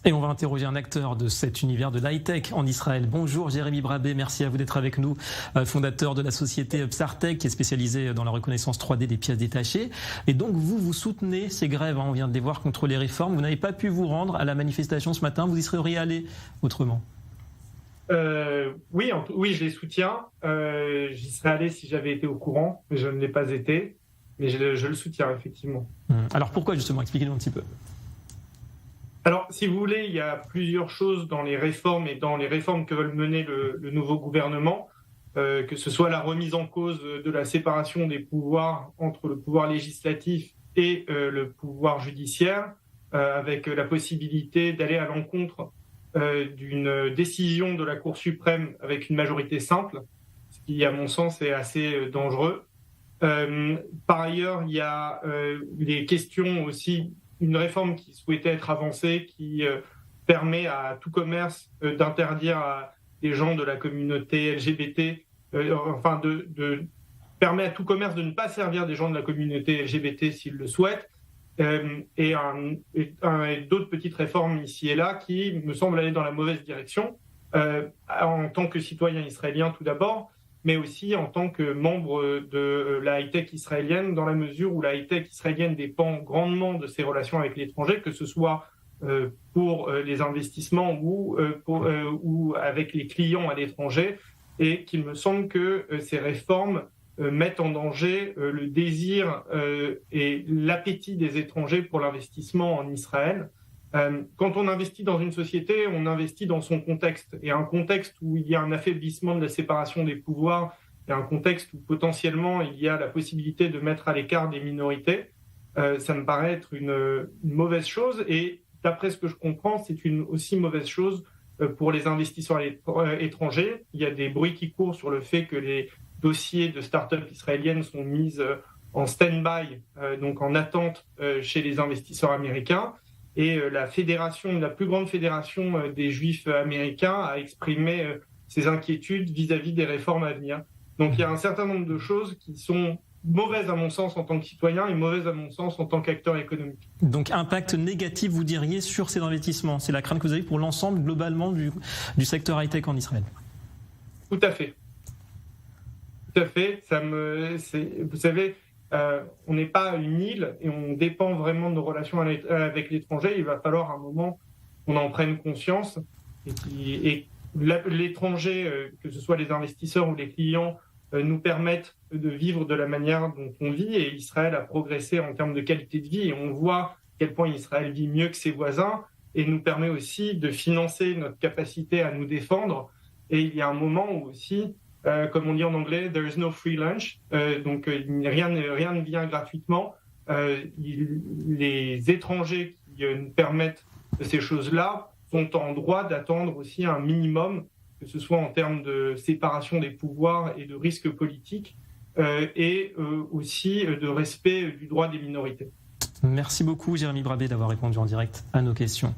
Et on va interroger un acteur de cet univers de l'high-tech en Israël. Bonjour Jérémy Brabé, merci à vous d'être avec nous, fondateur de la société Psartech qui est spécialisée dans la reconnaissance 3D des pièces détachées. Et donc vous soutenez ces grèves, on vient de les voir, contre les réformes. Vous n'avez pas pu vous rendre à la manifestation ce matin, vous y seriez allé autrement? Oui, je les soutiens. J'y serais allé si j'avais été au courant, mais je ne l'ai pas été. Mais je le soutiens, effectivement. Alors pourquoi justement? Expliquez-nous un petit peu. Alors, si vous voulez, il y a plusieurs choses dans les réformes et dans les réformes que veulent mener le nouveau gouvernement, que ce soit la remise en cause de la séparation des pouvoirs entre le pouvoir législatif et le pouvoir judiciaire, avec la possibilité d'aller à l'encontre d'une décision de la Cour suprême avec une majorité simple, ce qui, à mon sens, est assez dangereux. Par ailleurs, il y a des questions aussi, une réforme qui souhaitait être avancée, qui permet à tout commerce d'interdire à des gens de la communauté LGBT, permet à tout commerce de ne pas servir des gens de la communauté LGBT s'ils le souhaitent, et d'autres petites réformes ici et là qui me semblent aller dans la mauvaise direction, en tant que citoyen israélien tout d'abord, mais aussi en tant que membre de la high-tech israélienne, dans la mesure où la high-tech israélienne dépend grandement de ses relations avec l'étranger, que ce soit pour les investissements ou avec les clients à l'étranger, et qu'il me semble que ces réformes mettent en danger le désir et l'appétit des étrangers pour l'investissement en Israël. Quand on investit dans une société, on investit dans son contexte. Et un contexte où il y a un affaiblissement de la séparation des pouvoirs, et un contexte où potentiellement il y a la possibilité de mettre à l'écart des minorités, ça me paraît être une mauvaise chose. Et d'après ce que je comprends, c'est une aussi mauvaise chose pour les investisseurs étrangers. Il y a des bruits qui courent sur le fait que les dossiers de start-up israéliennes sont mis en stand-by, donc en attente chez les investisseurs américains. Et la plus grande fédération des Juifs américains a exprimé ses inquiétudes vis-à-vis des réformes à venir. Donc il y a un certain nombre de choses qui sont mauvaises à mon sens en tant que citoyen et mauvaises à mon sens en tant qu'acteur économique. Donc impact négatif, vous diriez, sur ces investissements. C'est la crainte que vous avez pour l'ensemble globalement du secteur high-tech en Israël. Tout à fait. Tout à fait. Vous savez, on n'est pas une île et on dépend vraiment de nos relations avec l'étranger. Il va falloir un moment qu'on en prenne conscience et l'étranger, que ce soit les investisseurs ou les clients, nous permettent de vivre de la manière dont on vit, et Israël a progressé en termes de qualité de vie et on voit à quel point Israël vit mieux que ses voisins et nous permet aussi de financer notre capacité à nous défendre. Et il y a un moment où aussi, comme on dit en anglais, there is no free lunch, donc rien ne vient gratuitement. Les étrangers qui nous permettent ces choses-là sont en droit d'attendre aussi un minimum, que ce soit en termes de séparation des pouvoirs et de risques politiques, et aussi de respect du droit des minorités. Merci beaucoup Jérémy Brabé d'avoir répondu en direct à nos questions.